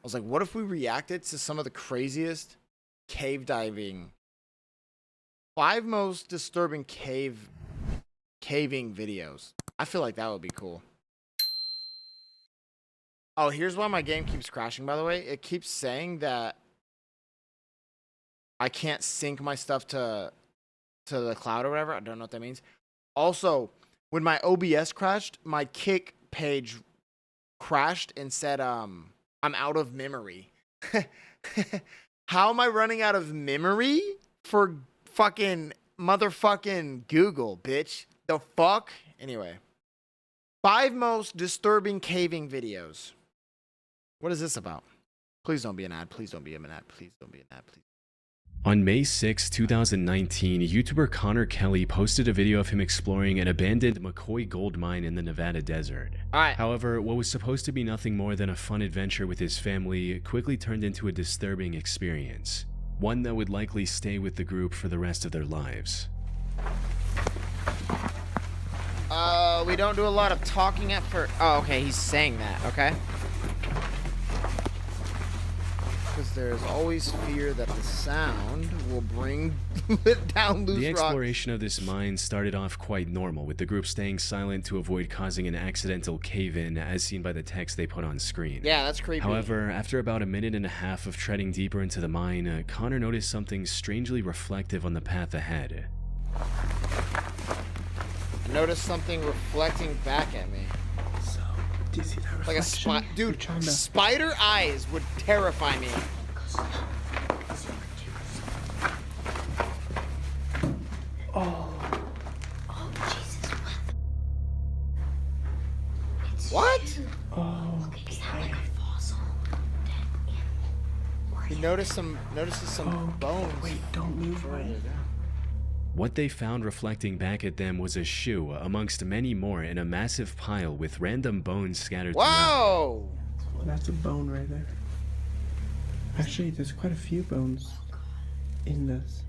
was like, what if we reacted to some of the craziest cave diving, 5 most disturbing caving videos? I feel like that would be cool. Oh, here's why my game keeps crashing, by the way. It keeps saying that I can't sync my stuff to the cloud or whatever. I don't know what that means. Also, when my OBS crashed, my Kick page crashed and said, I'm out of memory. How am I running out of memory for fucking motherfucking Google, bitch? The fuck? Anyway. 5 most disturbing caving videos. What is this about? Please don't be an ad. Please don't be an ad. Please don't be an ad. Please. On May 6, 2019, YouTuber Connor Kelly posted a video of him exploring an abandoned McCoy gold mine in the Nevada desert. However, what was supposed to be nothing more than a fun adventure with his family quickly turned into a disturbing experience. One that would likely stay with the group for the rest of their lives. We don't do a lot of talking at first. Oh, okay, he's saying that, okay? Because there's always fear that the sound will bring down loose The rocks. exploration of this mine started off quite normal, with the group staying silent to avoid causing an accidental cave-in, as seen by the text they put on screen. Yeah, that's creepy. However, after about a minute and a half of treading deeper into the mine, Connor noticed something strangely reflective on the path ahead. I noticed something reflecting back at me. So, do you see that reflection? Like a dude, spider eyes would terrify me. Oh. Oh, Jesus, What? Oh. Is that like a fossil? Dead animal? He notices some bones. Wait, don't move away. What they found reflecting back at them was a shoe, amongst many more, in a massive pile with random bones scattered throughout. Whoa! Well, that's a bone right there. Actually, there's quite a few bones in this.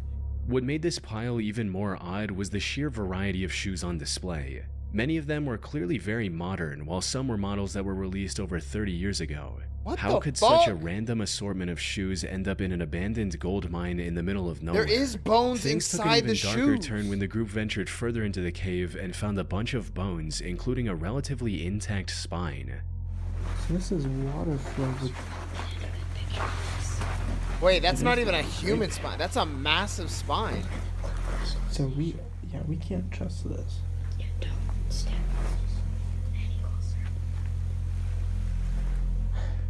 What made this pile even more odd was the sheer variety of shoes on display. Many of them were clearly very modern, while some were models that were released over 30 years ago. How could such a random assortment of shoes end up in an abandoned gold mine in the middle of nowhere? There is bones inside the shoes. Things took an even darker turn when the group ventured further into the cave and found a bunch of bones, including a relatively intact spine. So this is water flows. Wait, that's not even a human spine. That's a massive spine. So we can't trust this. Yeah, don't step any closer.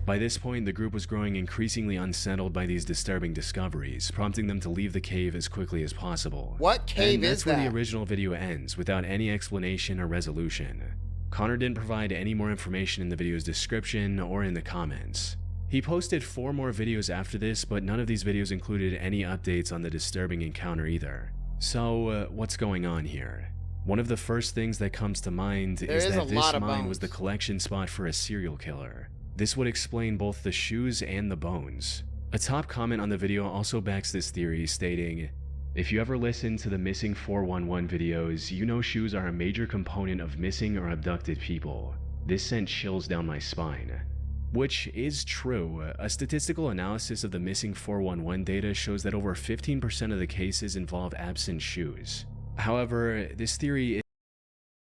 By this point, the group was growing increasingly unsettled by these disturbing discoveries, prompting them to leave the cave as quickly as possible. What cave is that's where that? the original video ends, without any explanation or resolution. Connor didn't provide any more information in the video's description or in the comments. He posted 4 more videos after this, but none of these videos included any updates on the disturbing encounter either. So, what's going on here? One of the first things that comes to mind is that this mine was the collection spot for a serial killer. This would explain both the shoes and the bones. A top comment on the video also backs this theory, stating, "If you ever listen to the Missing 411 videos, you know shoes are a major component of missing or abducted people. This sent chills down my spine." Which is true. A statistical analysis of the Missing 411 data shows that over 15% of the cases involve absent shoes. However, this theory is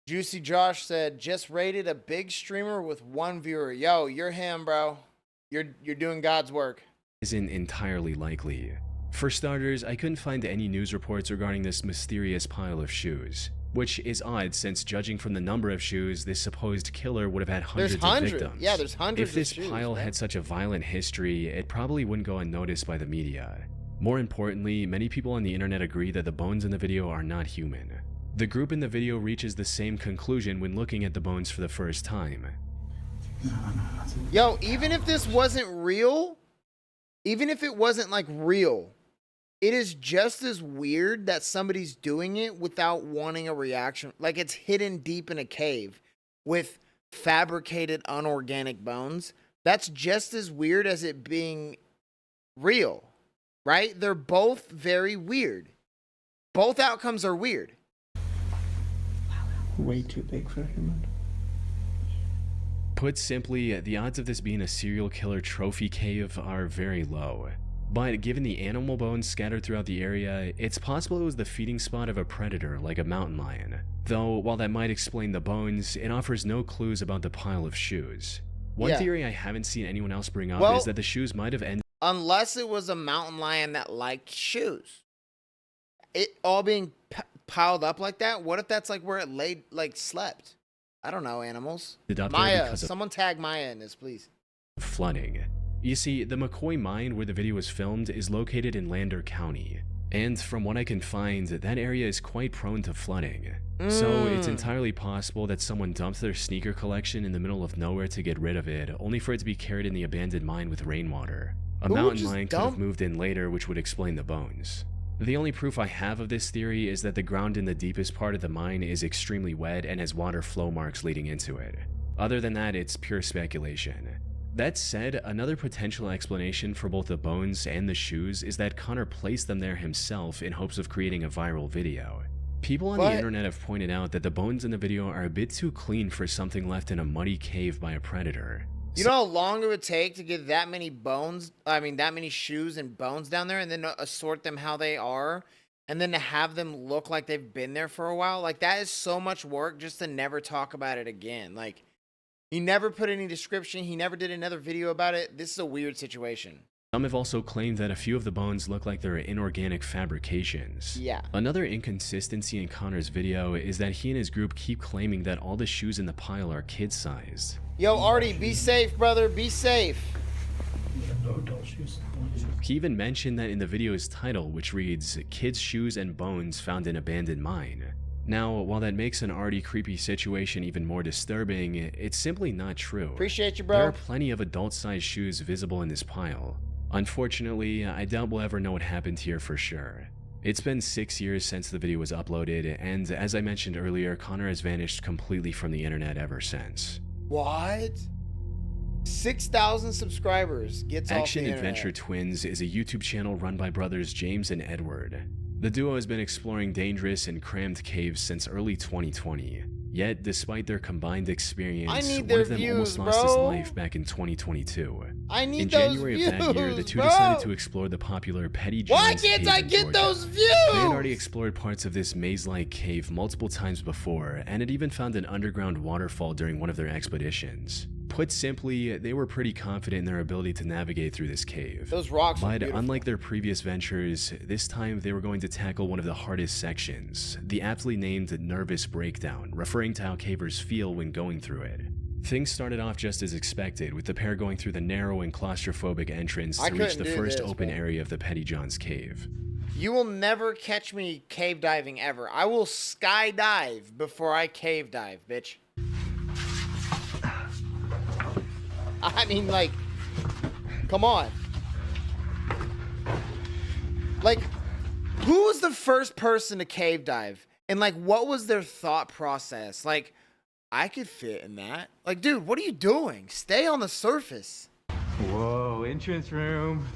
Juicy Josh said, just rated a big streamer with 1 viewer. Yo, you're him, bro. You're doing God's work. Isn't entirely likely. For starters, I couldn't find any news reports regarding this mysterious pile of shoes, which is odd since, judging from the number of shoes, this supposed killer would have had hundreds of victims. Yeah, there's hundreds If this of shoes, pile had such a violent history, it probably wouldn't go unnoticed by the media. More importantly, many people on the internet agree that the bones in the video are not human. The group in the video reaches the same conclusion when looking at the bones for the first time. Yo, even if this wasn't real, even if it wasn't like real, it is just as weird that somebody's doing it without wanting a reaction. Like it's hidden deep in a cave with fabricated unorganic bones. That's just as weird as it being real, right? They're both very weird. Both outcomes are weird. Way too big for a human. Put simply, the odds of this being a serial killer trophy cave are very low. But given the animal bones scattered throughout the area, it's possible it was the feeding spot of a predator like a mountain lion. Though, while that might explain the bones, it offers no clues about the pile of shoes. One theory I haven't seen anyone else bring up is that the shoes might have ended. Unless it was a mountain lion that liked shoes. It all being piled up like that, what if that's like where it laid, like slept? I don't know, animals. Maya, someone tag Maya in this, please. Flooding. You see, the McCoy mine where the video was filmed is located in Lander County. And from what I can find, that area is quite prone to flooding. So it's entirely possible that someone dumped their sneaker collection in the middle of nowhere to get rid of it, only for it to be carried in the abandoned mine with rainwater. A mountain lion could have moved in later, which would explain the bones. The only proof I have of this theory is that the ground in the deepest part of the mine is extremely wet and has water flow marks leading into it. Other than that, it's pure speculation. That said, another potential explanation for both the bones and the shoes is that Connor placed them there himself in hopes of creating a viral video. People on the internet have pointed out that the bones in the video are a bit too clean for something left in a muddy cave by a predator. You know how long it would take to get that many bones, that many shoes and bones down there, and then assort them how they are, and then to have them look like they've been there for a while? Like, that is so much work just to never talk about it again. Like, he never put any description, he never did another video about it. This is a weird situation. Some have also claimed that a few of the bones look like they're inorganic fabrications. Yeah. Another inconsistency in Connor's video is that he and his group keep claiming that all the shoes in the pile are kid-sized. Yo, Artie, be safe, brother. Be safe. No adult shoes. He even mentioned that in the video's title, which reads, "Kids' Shoes and Bones Found in Abandoned Mine." Now, while that makes an already creepy situation even more disturbing, it's simply not true. Appreciate you, bro. There are plenty of adult-sized shoes visible in this pile. Unfortunately, I doubt we'll ever know what happened here for sure. It's been 6 years since the video was uploaded, and as I mentioned earlier, Connor has vanished completely from the internet ever since. What? 6,000 subscribers gets Action off the Adventure internet. Twins is a YouTube channel run by brothers James and Edward. The duo has been exploring dangerous and crammed caves since early 2020. Yet, despite their combined experience, one of them almost lost his life back in 2022. In January of that year, the two decided to explore the popular Petty John's Why can't I get those views? They had already explored parts of this maze-like cave multiple times before, and had even found an underground waterfall during one of their expeditions. Put simply, they were pretty confident in their ability to navigate through this cave. Those rocks are But beautiful. unlike their previous ventures, this time they were going to tackle one of the hardest sections, the aptly named Nervous Breakdown, referring to how cavers feel when going through it. Things started off just as expected, with the pair going through the narrow and claustrophobic entrance to reach the first open area of the Petty John's cave. You will never catch me cave diving ever. I will skydive before I cave dive, bitch. I mean, like, come on. Like, who was the first person to cave dive? And, like, what was their thought process? Like, I could fit in that. Like, dude, what are you doing? Stay on the surface. Whoa, entrance room.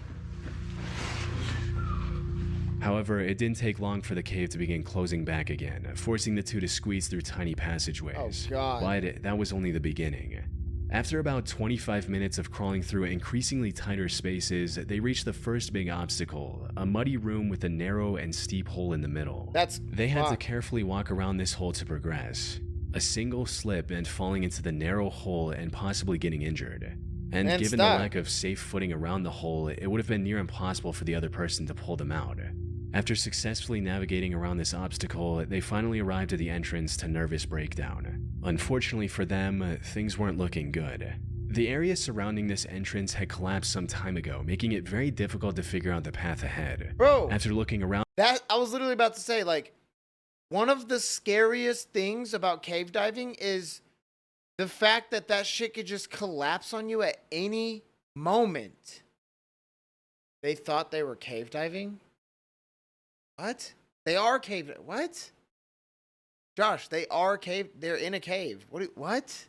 However, it didn't take long for the cave to begin closing back again, forcing the two to squeeze through tiny passageways. Oh, God. But that was only the beginning. After about 25 minutes of crawling through increasingly tighter spaces, they reached the first big obstacle, a muddy room with a narrow and steep hole in the middle. They had to carefully walk around this hole to progress. A single slip and falling into the narrow hole and possibly getting injured. And given the lack of safe footing around the hole, it would have been near impossible for the other person to pull them out. After successfully navigating around this obstacle, they finally arrived at the entrance to Nervous Breakdown. Unfortunately for them, things weren't looking good. The area surrounding this entrance had collapsed some time ago, making it very difficult to figure out the path ahead. Bro, after looking around, I was literally about to say, like, one of the scariest things about cave diving is the fact that that shit could just collapse on you at any moment. They thought they were cave diving? What? They are cave. What? Josh, they are cave. They're in a cave. What?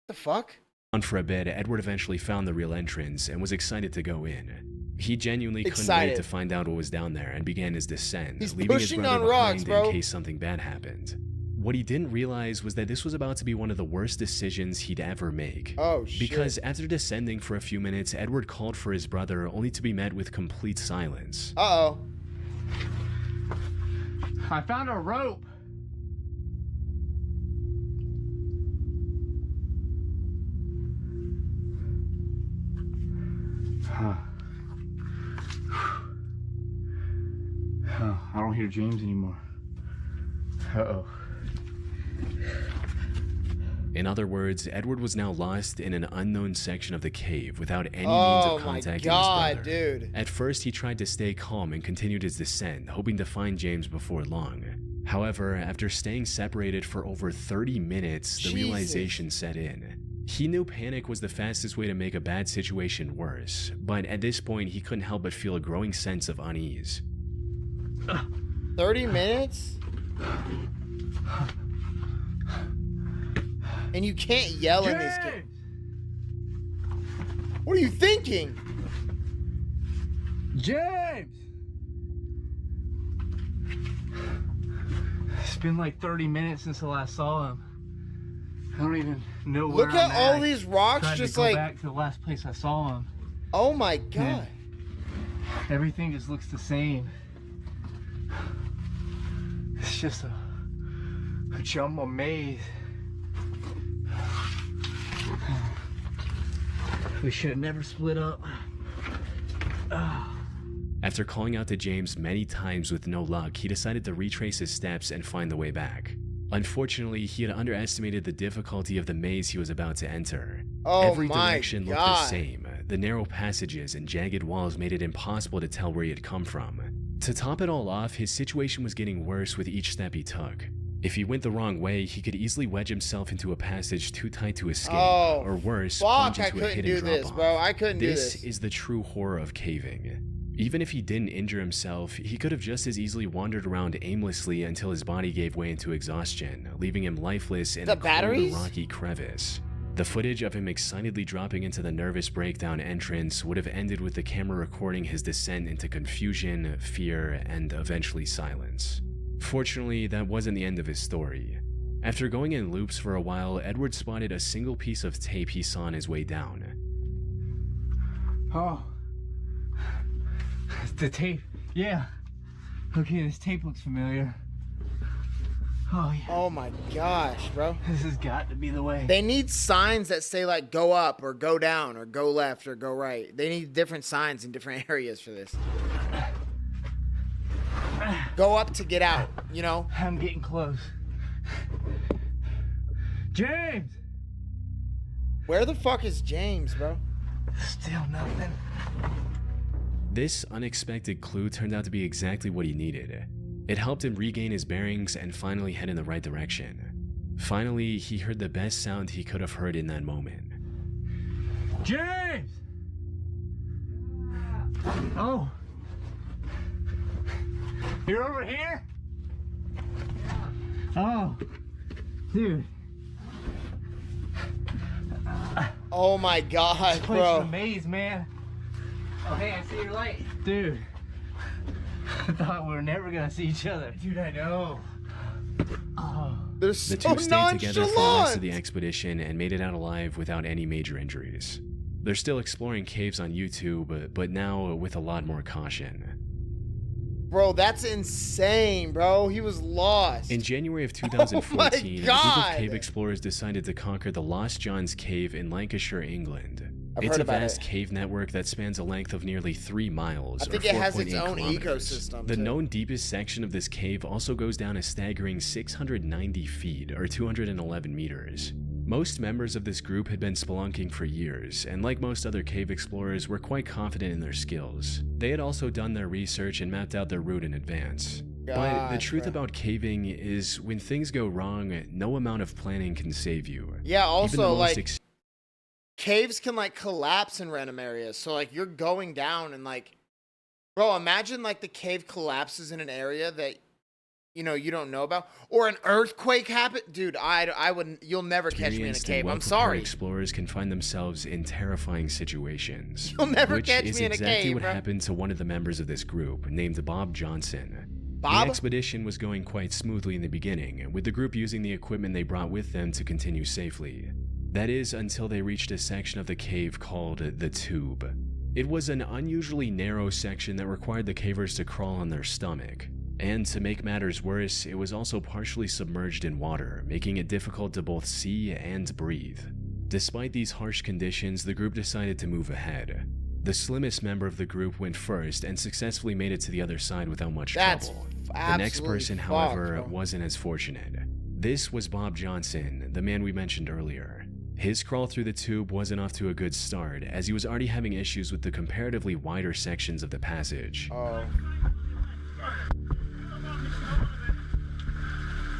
The fuck? For a bit, Edward eventually found the real entrance and was excited to go in. He genuinely couldn't wait to find out what was down there and began his descent, leaving his brother behind in case something bad happened. What he didn't realize was that this was about to be one of the worst decisions he'd ever make. Oh, shit. Because after descending for a few minutes, Edward called for his brother, only to be met with complete silence. Uh-oh. I found a rope. Huh. Oh, I don't hear James anymore. Uh-oh. In other words, Edward was now lost in an unknown section of the cave without any means Oh of my contacting God, his brother. dude. At first, he tried to stay calm and continued his descent, hoping to find James before long. However, after staying separated for over 30 minutes, the realization set in. He knew panic was the fastest way to make a bad situation worse, but at this point, he couldn't help but feel a growing sense of unease. 30 minutes? And you can't yell in these games. What are you thinking? James! It's been like 30 minutes since I last saw him. I don't even know where Look I'm at all these rocks Tried just to go like... back to the last place I saw him. Oh my God. Everything just looks the same. It's just a jumble maze. We should have never split up. After calling out to James many times with no luck, he decided to retrace his steps and find the way back. Unfortunately, he had underestimated the difficulty of the maze he was about to enter. Oh Every my direction looked the God. same. The narrow passages and jagged walls made it impossible to tell where he had come from. To top it all off, his situation was getting worse with each step he took. If he went the wrong way, he could easily wedge himself into a passage too tight to escape, Oh, or worse, Fuck, plunge I into a couldn't hidden do this, drop-off. bro. I couldn't do This this. is the true horror of caving. Even if he didn't injure himself, he could have just as easily wandered around aimlessly until his body gave way into exhaustion, leaving him lifeless in The a cold, batteries? rocky crevice. The footage of him excitedly dropping into the nervous breakdown entrance would have ended with the camera recording his descent into confusion, fear, and eventually silence. Fortunately, that wasn't the end of his story. After going in loops for a while, Edward spotted a single piece of tape he saw on his way down. Oh. The tape. Yeah. Okay, this tape looks familiar. Oh, yeah. Oh my gosh, bro. This has got to be the way. They need signs that say like go up or go down or go left or go right. They need different signs in different areas for this. Go up to get out, you know? I'm getting close. James! Where the fuck is James, bro? Still nothing. This unexpected clue turned out to be exactly what he needed. It helped him regain his bearings and finally head in the right direction. Finally, he heard the best sound he could have heard in that moment. James! Oh. You're over here? Oh. Dude. Oh my god, Place is a bro. maze, man. Oh, hey, I see your light. Dude. I thought we were never gonna see each other. Dude, I know. Oh. They're The so two stayed together for the rest of the nonchalant. expedition and made it out alive without any major injuries. They're still exploring caves on YouTube, but now with a lot more caution. Bro, that's insane, bro. He was lost. In January of 2014, a group God. of cave explorers decided to conquer the Lost John's Cave in Lancashire, England. I've It's heard a about vast it. cave network that spans a length of nearly 3 miles. I think or it has its 4.8 own kilometers. ecosystem, The too. known deepest section of this cave also goes down a staggering 690 feet, or 211 meters. Most members of this group had been spelunking for years, and like most other cave explorers, were quite confident in their skills. They had also done their research and mapped out their route in advance. But the God, truth bro. about caving is when things go wrong, no amount of planning can save you. Yeah, Even the also, most like, caves can, like, collapse in random areas. So, like, you're going down and, like, bro, imagine, like, the cave collapses in an area that, you know, you don't know about. Or an earthquake happened. Dude, I wouldn't, you'll never catch me in a experienced and cave. I'm well-prepared sorry. explorers can find themselves in terrifying situations. You'll never which catch is me in a exactly cave, what bro. happened to one of the members of this group, named Bob Johnson. Bob? The expedition was going quite smoothly in the beginning, with the group using the equipment they brought with them to continue safely. That is, until they reached a section of the cave called the Tube. It was an unusually narrow section that required the cavers to crawl on their stomach. And to make matters worse, it was also partially submerged in water, making it difficult to both see and breathe. Despite these harsh conditions, the group decided to move ahead. The slimmest member of the group went first and successfully made it to the other side without much trouble. The next person, however, wasn't as fortunate. This was Bob Johnson, the man we mentioned earlier. His crawl through the tube wasn't off to a good start, as he was already having issues with the comparatively wider sections of the passage. Oh.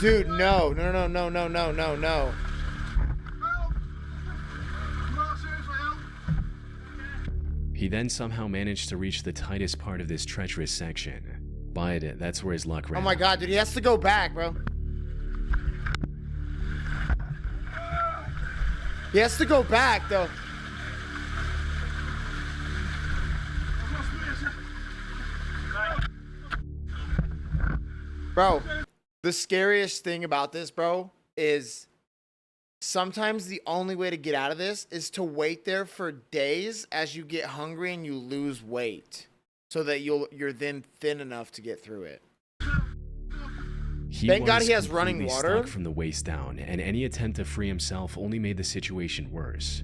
Dude, no. He then somehow managed to reach the tightest part of this treacherous section, but that's where his luck ran. Oh my god, dude, he has to go back, bro. He has to go back, though. Bro, the scariest thing about this, bro, is sometimes the only way to get out of this is to wait there for days as you get hungry and you lose weight, so that you're then thin enough to get through it. Thank God he has running water. Stuck from the waist down, and any attempt to free himself only made the situation worse.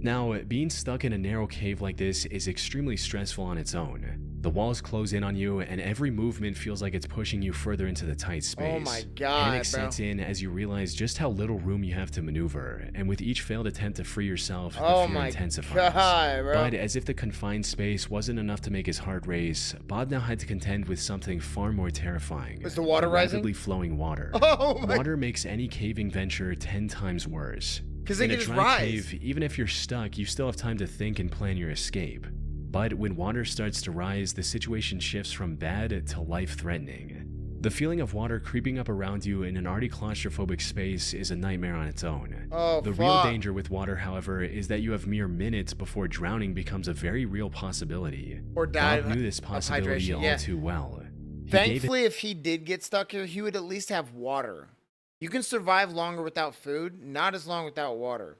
Now, being stuck in a narrow cave like this is extremely stressful on its own. The walls close in on you, and every movement feels like it's pushing you further into the tight space. Oh my god, Panic sets in as you realize just how little room you have to maneuver, and with each failed attempt to free yourself, the fear intensifies. God, bro. But as if the confined space wasn't enough to make his heart race, Bob now had to contend with something far more terrifying. Is the water rising? Rapidly flowing water. Oh my. Water makes any caving venture 10 times worse. Because they In a can just dry rise. cave, even if you're stuck, you still have time to think and plan your escape. But when water starts to rise, the situation shifts from bad to life-threatening. The feeling of water creeping up around you in an already claustrophobic space is a nightmare on its own. Oh, the real danger with water, however, is that you have mere minutes before drowning becomes a very real possibility. Or die Bob knew this possibility all too well. Thankfully, if he did get stuck here, he would at least have water. You can survive longer without food, not as long without water.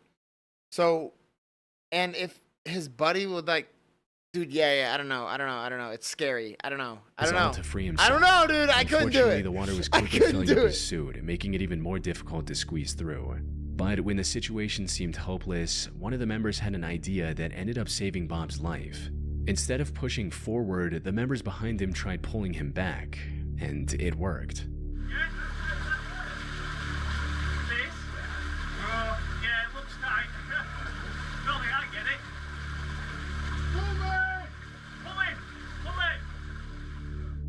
So, and if his buddy would like, dude, I don't know. It's scary. I don't know. To free himself. I don't know, dude. I couldn't do it. The water was quickly filling up his suit, making it even more difficult to squeeze through. But when the situation seemed hopeless, one of the members had an idea that ended up saving Bob's life. Instead of pushing forward, the members behind him tried pulling him back, and it worked.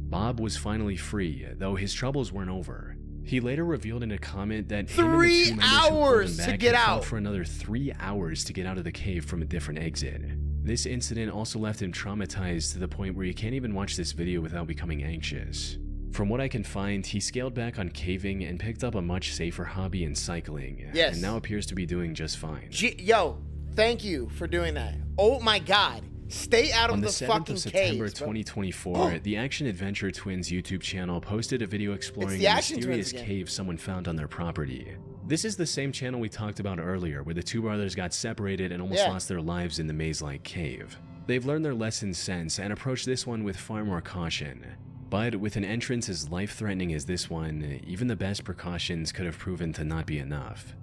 Bob was finally free, though his troubles weren't over. He later revealed in a comment that 3 hours to get out. For another 3 hours to get out of the cave from a different exit. This incident also left him traumatized to the point where he can't even watch this video without becoming anxious. From what I can find, he scaled back on caving and picked up a much safer hobby in cycling. Yes. And now appears to be doing just fine. Yo, thank you for doing that. Oh my god. Stay out of the fucking cave. On the 7th of September 2024, the Action Adventure Twins YouTube channel posted a video exploring a mysterious cave someone found on their property. This is the same channel we talked about earlier, where the two brothers got separated and almost lost their lives in the maze-like cave. They've learned their lessons since and approached this one with far more caution. But with an entrance as life-threatening as this one, even the best precautions could have proven to not be enough.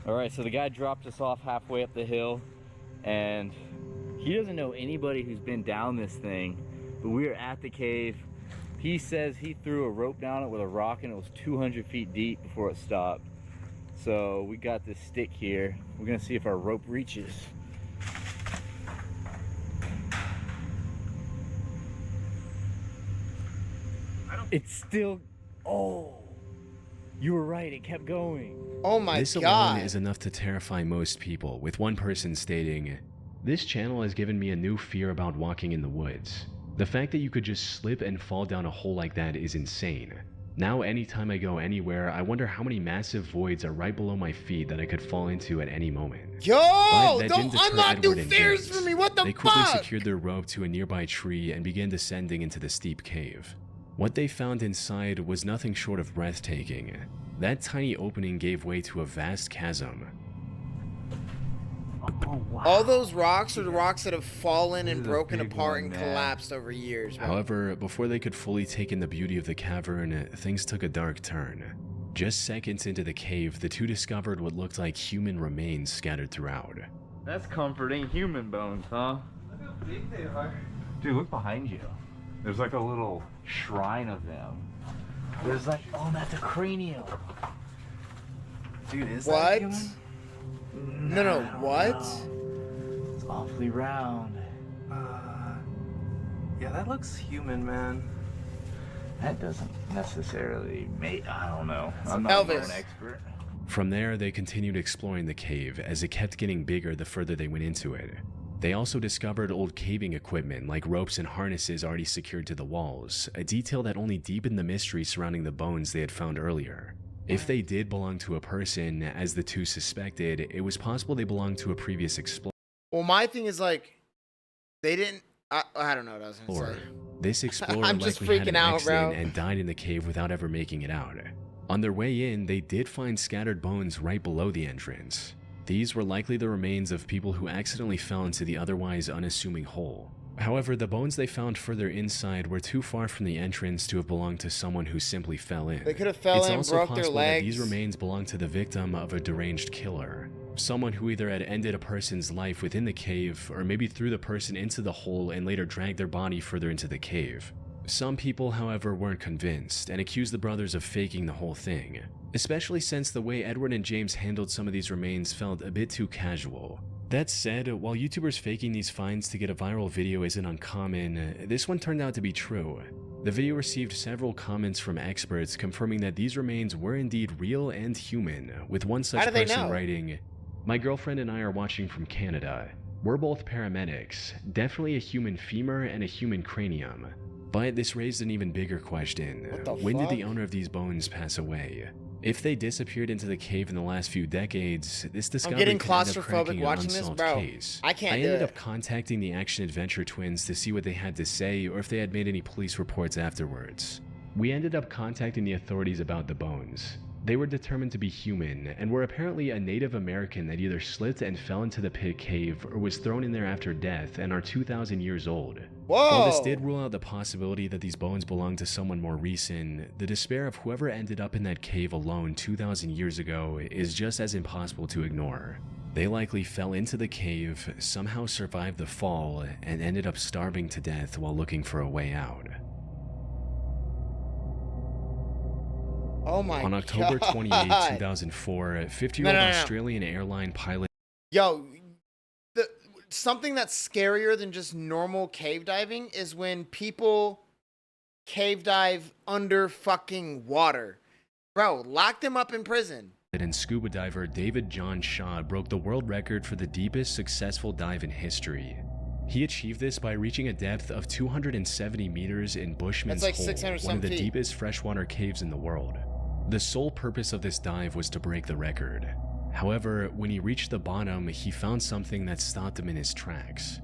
Alright, so the guy dropped us off halfway up the hill, and he doesn't know anybody who's been down this thing, but we are at the cave. He says he threw a rope down it with a rock and it was 200 feet deep before it stopped. So we got this stick here. We're gonna see if our rope reaches. It's still, oh, you were right, it kept going. Oh my god. This alone is enough to terrify most people, with one person stating, "This channel has given me a new fear about walking in the woods. The fact that you could just slip and fall down a hole like that is insane. Now anytime I go anywhere, I wonder how many massive voids are right below my feet that I could fall into at any moment. Yo, But that don't didn't deter unlock new Edward and fears James. for me. What the They quickly fuck? secured their rope to a nearby tree and began descending into the steep cave. What they found inside was nothing short of breathtaking. That tiny opening gave way to a vast chasm. Oh, wow. All those rocks are the rocks that have fallen and This is a broken big apart one, and man. collapsed over years, bro. However, before they could fully take in the beauty of the cavern, things took a dark turn. Just seconds into the cave, the two discovered what looked like human remains scattered throughout. That's comforting. Human bones, huh? Look how big they are. Dude, look behind you. There's like a little shrine of them. There's like, oh, that's a cranium. Dude, is that What? human? No, what? It's awfully round. Yeah, that looks human, man. That doesn't necessarily make, I don't know. I'm not an Elvis. expert. From there, they continued exploring the cave as it kept getting bigger the further they went into it. They also discovered old caving equipment like ropes and harnesses already secured to the walls, a detail that only deepened the mystery surrounding the bones they had found earlier. If they did belong to a person, as the two suspected, it was possible they belonged to a previous explorer. Well, my thing is like, they didn't. I don't know what I was gonna say. This explorer I'm just likely had freaking an out, accident bro. and died in the cave without ever making it out. On their way in, they did find scattered bones right below the entrance. These were likely the remains of people who accidentally fell into the otherwise unassuming hole. However, the bones they found further inside were too far from the entrance to have belonged to someone who simply fell in. They could have fell It's in, also broke their possible that legs. these remains belonged to the victim of a deranged killer. Someone who either had ended a person's life within the cave, or maybe threw the person into the hole and later dragged their body further into the cave. Some people, however, weren't convinced and accused the brothers of faking the whole thing, especially since the way Edward and James handled some of these remains felt a bit too casual. That said, while YouTubers faking these finds to get a viral video isn't uncommon, this one turned out to be true. The video received several comments from experts confirming that these remains were indeed real and human, with one such How do they person know? writing, "My girlfriend and I are watching from Canada. We're both paramedics, definitely a human femur and a human cranium." But this raised an even bigger question. What the When did the fuck? owner of these bones pass away? If they disappeared into the cave in the last few decades, this discovery getting could end up claustrophobic cracking an watching this, unsolved bro. case. I can't I do ended it. up contacting the action-adventure twins to see what they had to say or if they had made any police reports afterwards. We ended up contacting the authorities about the bones. They were determined to be human and were apparently a Native American that either slipped and fell into the pit cave or was thrown in there after death and are 2,000 years old. Whoa! While this did rule out the possibility that these bones belonged to someone more recent, the despair of whoever ended up in that cave alone 2,000 years ago is just as impossible to ignore. They likely fell into the cave, somehow survived the fall, and ended up starving to death while looking for a way out. Oh my god. On October 28, 2004, 50-year-old No. Australian airline pilot Yo, something that's scarier than just normal cave diving is when people cave dive under fucking water. Bro, lock them up in prison. and scuba diver David John Shaw broke the world record for the deepest successful dive in history. He achieved this by reaching a depth of 270 meters in Bushman's That's like Hole, 600 one of the some feet. deepest freshwater caves in the world. The sole purpose of this dive was to break the record. However, when he reached the bottom, he found something that stopped him in his tracks.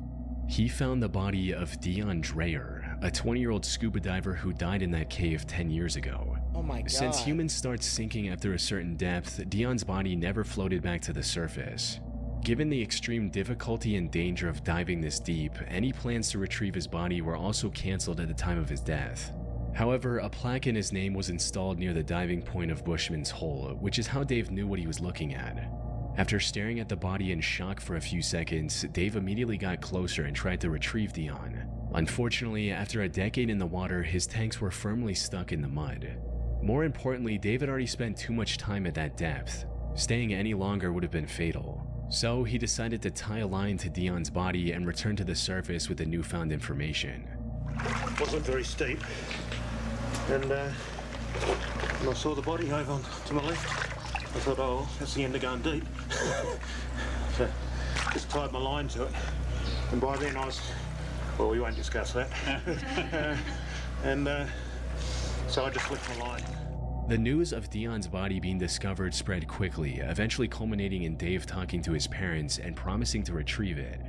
He found the body of Dion Dreyer, a 20-year-old scuba diver who died in that cave 10 years ago. Oh my god. Since humans start sinking after a certain depth, Dion's body never floated back to the surface. Given the extreme difficulty and danger of diving this deep, any plans to retrieve his body were also cancelled at the time of his death. However, a plaque in his name was installed near the diving point of Bushman's Hole, which is how Dave knew what he was looking at. After staring at the body in shock for a few seconds, Dave immediately got closer and tried to retrieve Dion. Unfortunately, after a decade in the water, his tanks were firmly stuck in the mud. More importantly, Dave had already spent too much time at that depth. Staying any longer would have been fatal. So he decided to tie a line to Dion's body and return to the surface with the newfound information. Wasn't very steep, and when I saw the body over to my left, I thought, oh, that's the end of going deep. So just tied my line to it, and by then I was, well, we won't discuss that. And so I just left my line. The news of Dion's body being discovered spread quickly, eventually culminating in Dave talking to his parents and promising to retrieve it.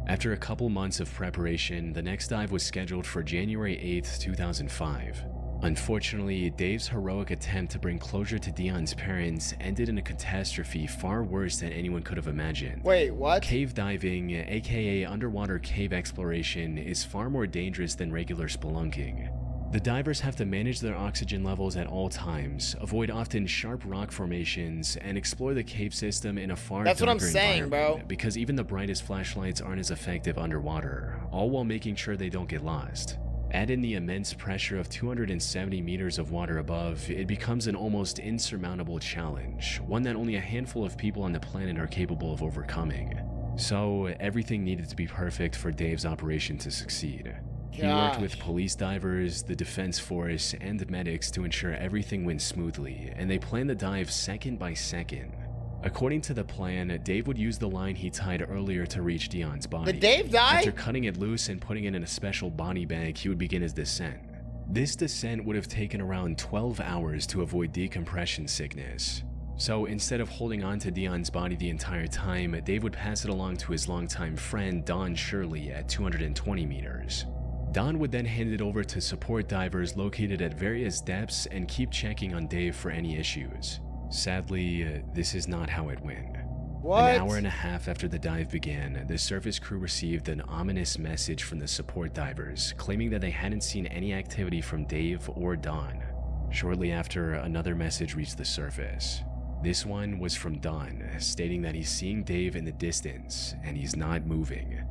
After a couple months of preparation, the next dive was scheduled for January 8th, 2005. Unfortunately, Dave's heroic attempt to bring closure to Dion's parents ended in a catastrophe far worse than anyone could have imagined. Wait, what? Cave diving, aka underwater cave exploration, is far more dangerous than regular spelunking. The divers have to manage their oxygen levels at all times, avoid often sharp rock formations, and explore the cave system in a far That's what I'm darker saying, environment, bro. because even the brightest flashlights aren't as effective underwater, all while making sure they don't get lost. Add in the immense pressure of 270 meters of water above, it becomes an almost insurmountable challenge, one that only a handful of people on the planet are capable of overcoming. So, everything needed to be perfect for Dave's operation to succeed. He worked with police divers, the defense force, and medics to ensure everything went smoothly, and they planned the dive second by second. According to the plan, Dave would use the line he tied earlier to reach Dion's body. Did Dave die? After cutting it loose and putting it in a special body bag, he would begin his descent. This descent would have taken around 12 hours to avoid decompression sickness. So instead of holding on to Dion's body the entire time, Dave would pass it along to his longtime friend Don Shirley at 220 meters. Don would then hand it over to support divers located at various depths and keep checking on Dave for any issues. Sadly, this is not how it went. What? An hour and a half after the dive began, the surface crew received an ominous message from the support divers, claiming that they hadn't seen any activity from Dave or Don. Shortly after, another message reached the surface. This one was from Don, stating that he's seeing Dave in the distance, and he's not moving.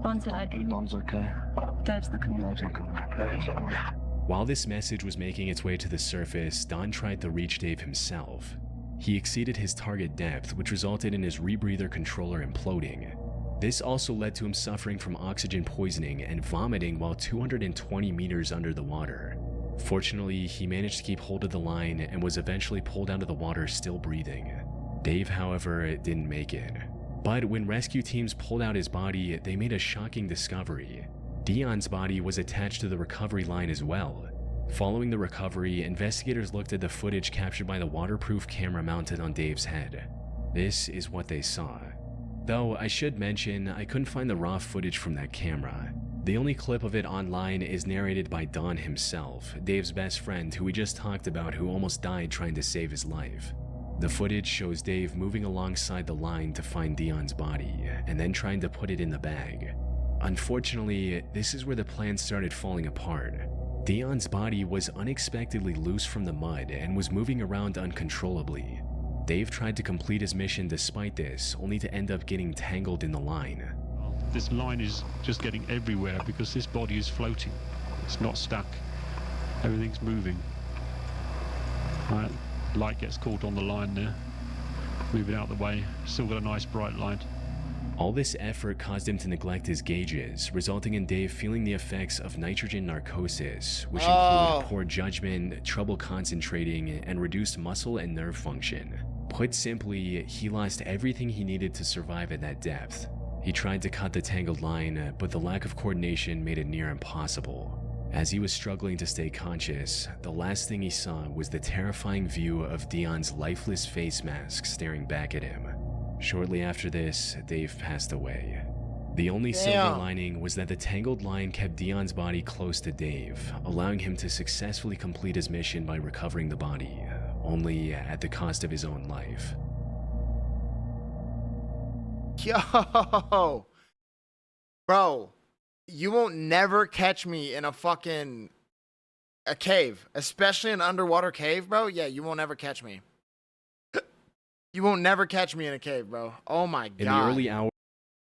Don's dead. Don's okay. Dave's looking While this message was making its way to the surface, Don tried to reach Dave himself. He exceeded his target depth, which resulted in his rebreather controller imploding. This also led to him suffering from oxygen poisoning and vomiting while 220 meters under the water. Fortunately, he managed to keep hold of the line and was eventually pulled out of the water still breathing. Dave, however, didn't make it. But when rescue teams pulled out his body, they made a shocking discovery. Dion's body was attached to the recovery line as well. Following the recovery, investigators looked at the footage captured by the waterproof camera mounted on Dave's head. This is what they saw. Though I should mention, I couldn't find the raw footage from that camera. The only clip of it online is narrated by Don himself, Dave's best friend who we just talked about, who almost died trying to save his life. The footage shows Dave moving alongside the line to find Dion's body, and then trying to put it in the bag. Unfortunately, this is where the plan started falling apart. Dion's body was unexpectedly loose from the mud and was moving around uncontrollably. Dave tried to complete his mission despite this, only to end up getting tangled in the line. This line is just getting everywhere because this body is floating. It's not stuck. Everything's moving. Right, light gets caught on the line there. Move it out of the way. Still got a nice bright light. All this effort caused him to neglect his gauges, resulting in Dave feeling the effects of nitrogen narcosis, which include poor judgment, trouble concentrating, and reduced muscle and nerve function. Put simply, he lost everything he needed to survive at that depth. He tried to cut the tangled line, but the lack of coordination made it near impossible. As he was struggling to stay conscious, the last thing he saw was the terrifying view of Dion's lifeless face mask staring back at him. Shortly after this, Dave passed away. The only silver lining was that the tangled line kept Dion's body close to Dave, allowing him to successfully complete his mission by recovering the body, only at the cost of his own life. Yo, bro, you won't never catch me in a cave, especially an underwater cave, bro. Yeah, you won't ever catch me. You won't never catch me in a cave, bro. Oh my god. In the early hours